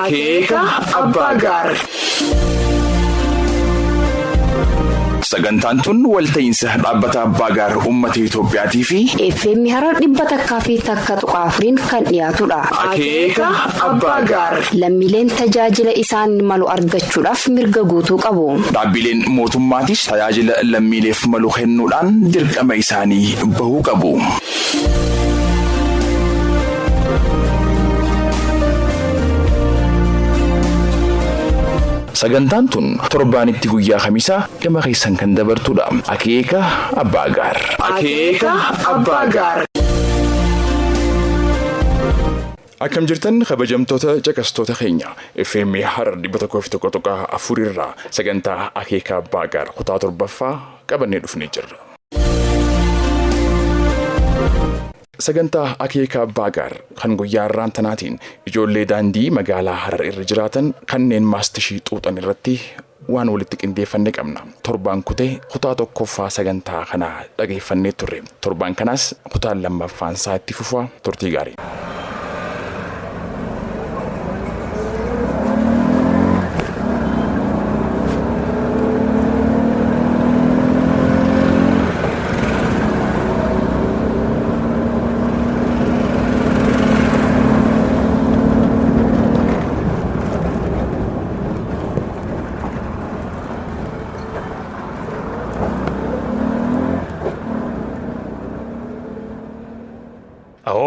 Akeeka Abbaa Gaar. Sagantaan tun walta'iinsa dhaabbata Abbaa Gaar uummata Itoophiyaatii fi FM Harar 100.4 kan dhiyaatudha. Akeeka Abbaa Gaar. Lammiileen tajaajila isaan malu argachuudhaaf mirga guutuu qabu. Dhaabbileen mootummaatis tajaajila lammiileef malu kennuudhaan dirqama isaanii bahuu qabu. Sagantaan tun torbaanitti guyyaa Khamiisaa gama keessan kan dabartudha. Akeeka Abbaa Gaar. Akeeka Abbaa Gaar. Akkam jirtan kabajamtoota caqastoota keenya FM Harar 101.4 irraa sagantaa Akeeka Abbaa Gaar kutaa 7ffaa qabannee dhufnee jirra. Sagantaa Akeeka Abbaa Gaar kan guyyaa irraan tanaatiin ijoollee daandii magaalaa Harar irra jiraatan kanneen maastishii xuuxan irratti waan walitti qindeeffannee qabna. Torbaan kutee kutaa 1ffaa sagantaa kana dhageeffannee turre. Torbaan kanaas kutaan 2ffaan isaa itti fufaa turtii gaarii.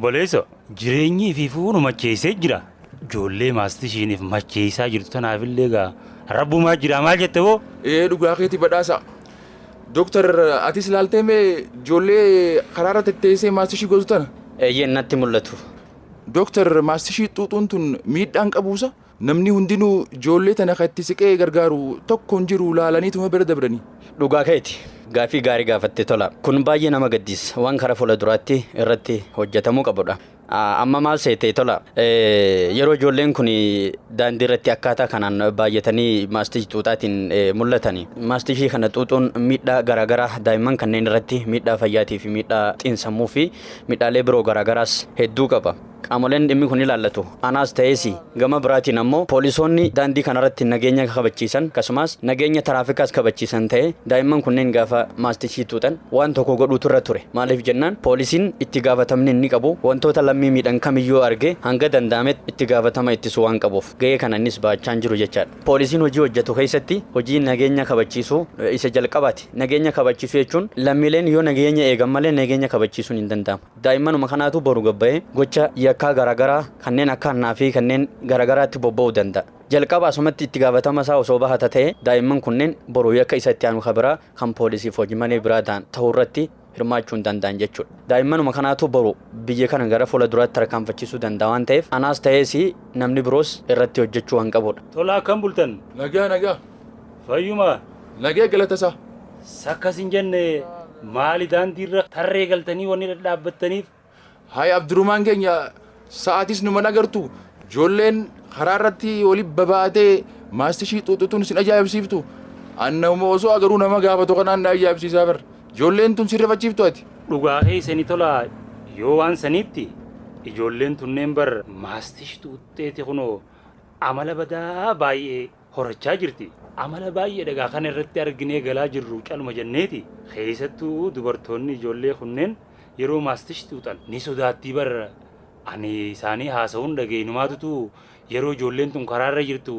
Boleessa jireenyi fi fuunu macheessee jira. Ijoollee maastishiiniif macheessaa jirtu tanaafillee gaa rabbumaa jira maal jette boo? Dhugaa keetii badhaasa. Dooktar atis ilaaltee mee ijoollee karaarra tetteessee maastishii gootu tana? Eeyyee natti mul'atu. Dooktar maastishii xuuxuun tun miidhaan qabuusa? Namni hundinuu ijoollee tana kan itti siqee gargaaru tokkoon jiru laalaniituma bira dabranii. Dhugaa keeti. Gaafii gaarii gaafatte tola. Kun baay'ee nama gaddisiisa. Waan karaa fuula duraatti irratti hojjetamuu qabudha. Amma maal seetee tola. Yeroo ijoolleen kun daandii irratti akkaataa kanaan baay'atanii maastishii xuuxaatiin mul'atani. Maastishii kana xuuxuun miidhaa garaagaraa daa'imman kanneen irratti miidhaa fayyaatii fi miidhaa xiinsammuu fi miidhaalee biroo garaagaraas hedduu qaba. Qaamoleen dhimmi kun ilaallatu. Anaas ta'eesi gama biraatiin ammoo poolisoonni daandii kanarratti nageenya kabachiisan akkasumas nageenya tiraafikaas kabachiisan ta'ee daa'imman kunneen gaafa maastishii xuuxan waan tokko godhuutu irra ture. Maaliif jennaan poolisiin itti gaafatamni inni qabu wantoota lammii miidhan kamiyyuu arge hanga danda'ametti itti gaafatama ittisuu waan qabuuf gahee kana innis baachaan jiru jechaadha. Poolisiin hojii hojjetu keessatti hojii nageenya kabachiisuu isa jalqabaati. Nageenya kabachiisuu jechuun lammiileen yoo nageenya eegan malee nageenya kabachiisuun hin danda'amu. Daa'immanuma kanaatu boru gabba'ee gocha yakkaa garaagaraa kanneen akka hannaa fi kanneen garaagaraatti bobba'uu danda'a. Jalqaba asumatti itti gaafatama isaa osoo bahata ta'e daa'imman kunneen boruu yakka isa itti aanu kabiraa kan poolisiif hojii malee biraa ta'uu irratti hirmaachuu hin danda'an jechuudha. Daa'immanuma kanaatu boru biyya kana gara fuula duraatti tarkaanfachiisuu danda'a waan ta'eef anaas ta'ees namni biroos irratti hojjechuu waan qabudha. Tolaa akkam bultan? Nagaa. Fayyuma? Nagaa galatasaa. Sakkas hin jenne maali daandiirra tarree galtanii wanni dhadhaabbattaniif? Hayi Abdurumaan keenya sa'aatis numa nagartu ijoolleen karaa irratti waliin babaatee maastishii xuuxutuun sin ajaa'ibsiiftu. Annama osoo agaruu nama gaafatu kanaan na ajaa'ibsiisaa bara. Ijoolleen tun sirrifachiiftu ati. Dhugaa keessanii tolaa yoo waan saniitti ijoolleen tunneen bar maastishii xuuxxeeti kunoo amala badaa baay'ee horachaa jirti. Amala baay'ee dhagaa kana irratti arginee galaa jirru calma jenneeti. Keessattuu dubartoonni ijoollee kunneen yeroo maastishii xuuxan ni sodaattii bara. Ani isaanii haasa'uun dhageenumaatutu yeroo ijoolleen tun karaarra jirtu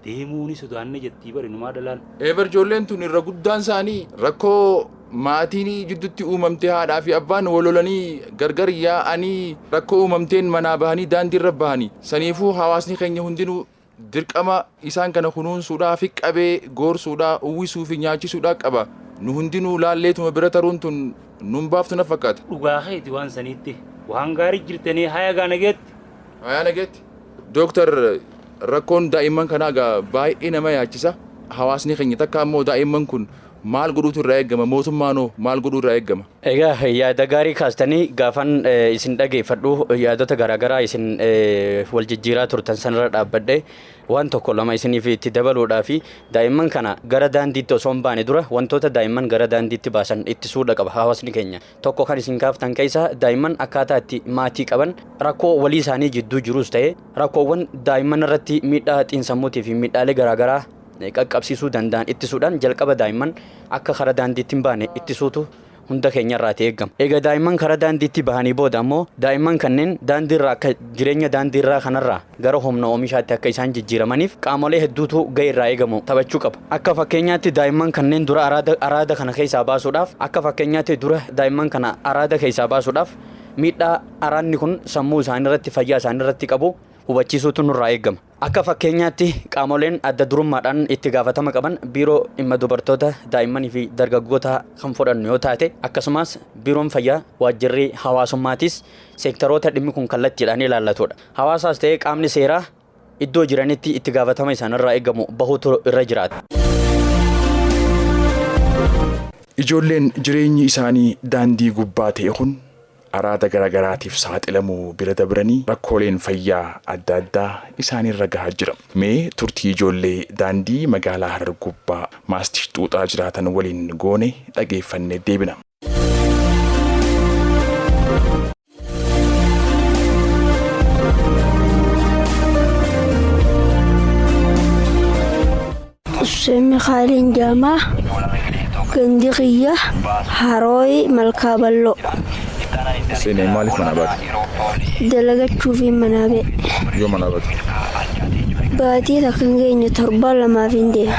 deemuu ni sodaanne jettii bari numaa dalaan. Eebar ijoolleen tun irra guddaan isaanii rakkoo maatiin jidduutti uumamtee haadhaa fi abbaan walolanii gargar yaa'anii rakkoo uumamteen manaa bahanii daandiirra bahanii. Saniifuu hawaasni keenya hundinuu dirqama isaan kana kunuunsuudhaa fi qabee goorsuudhaa uwwisuu fi nyaachisuudhaa qaba. Nu hundinuu laalleetuma bira taruun tun nun baaftu na fakkaata. Dhugaa keeti waan saniitti. Waan gaarii jirtanii hayaa nageetti. Hayaa nageetti. Dooktar rakkoon daa'imman kanaa baay'ee nama yaachisa. Hawaasni keenya takka ammoo daa'imman kun maal godhuutu irraa eeggama? Mootummaanoo maal godhuu irraa eeggama? Egaa yaada gaarii kaastanii gaafan isin dhageeffadhu yaadota garaagaraa isin wal jijjiiraa turtan sanarra dhaabbadhe waan tokko lama isiniif itti dabaluudhaa fi daa'imman kana gara daandiitti osoo hin baane dura wantoota daa'imman gara daandiitti baasan ittisuudha qaba hawaasni keenya. Tokko kan isin kaaftan keessaa daa'imman akkaataa itti maatii qaban rakkoo walii isaanii jidduu jirus ta'e rakkoowwan daa'imman irratti miidhaa xiinsammuutii fi miidhaalee garaagaraa qaqqabsiisuu danda'an ittisuudhaan jalqaba daa'imman akka karaa daandiitti hin baane ittisuutu hunda keenya irraa eegama. Egaa daa'imman karaa daandiitti bahanii booda ammoo daa'imman kanneen daandiirraa akka jireenya daandiirraa kanarraa gara humna oomishaatti akka isaan jijjiiramaniif qaamolee hedduutu gahee irraa eegamu taphachuu qaba. Akka fakkeenyaatti daa'imman kanneen dura araada kana keessaa baasuudhaaf miidhaa araadni kun sammuu isaanii irratti fayyaa isaanii irratti qabu hubachiisuutu nurraa eegama. Akka fakkeenyaatti qaamoleen adda durummaadhaan itti gaafatama qaban biiroo dhimma dubartoota daa'immanii fi dargaggoota kan fudhannu yoo taate akkasumas biiroon fayyaa waajjirri hawaasummaatis seektaroota dhimmi kun kallattiidhaan ilaallatudha. Hawaasaas ta'ee qaamni seeraa iddoo jiranitti itti gaafatama isaanirraa eegamu bahuutu irra jiraata. Ijoolleen jireenyi isaanii daandii gubbaa ta'e kun araada garaagaraatiif saaxilamuu bira dabranii rakkooleen fayyaa adda addaa isaanirra gahaa jira. Mee turtii ijoollee daandii magaalaa Harar gubbaa maastish xuuxaa jiraatan waliin goone dhageeffannee deebina. Mikhailin Jama Gandiqiyya Harooy Malkaaballo. Seenaa maaliif mana baate? Dalagachuu fi mana ba'e. Yoo mana baate? Baatii takkan keenya torba lamaaf hin deema.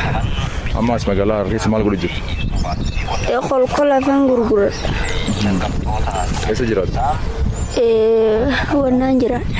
Ammaas magaalaa Harar keessa maal godhu jirtu? Qolqola afaan gurguradha. Eessa jiraatu? Wannaan jiraadha.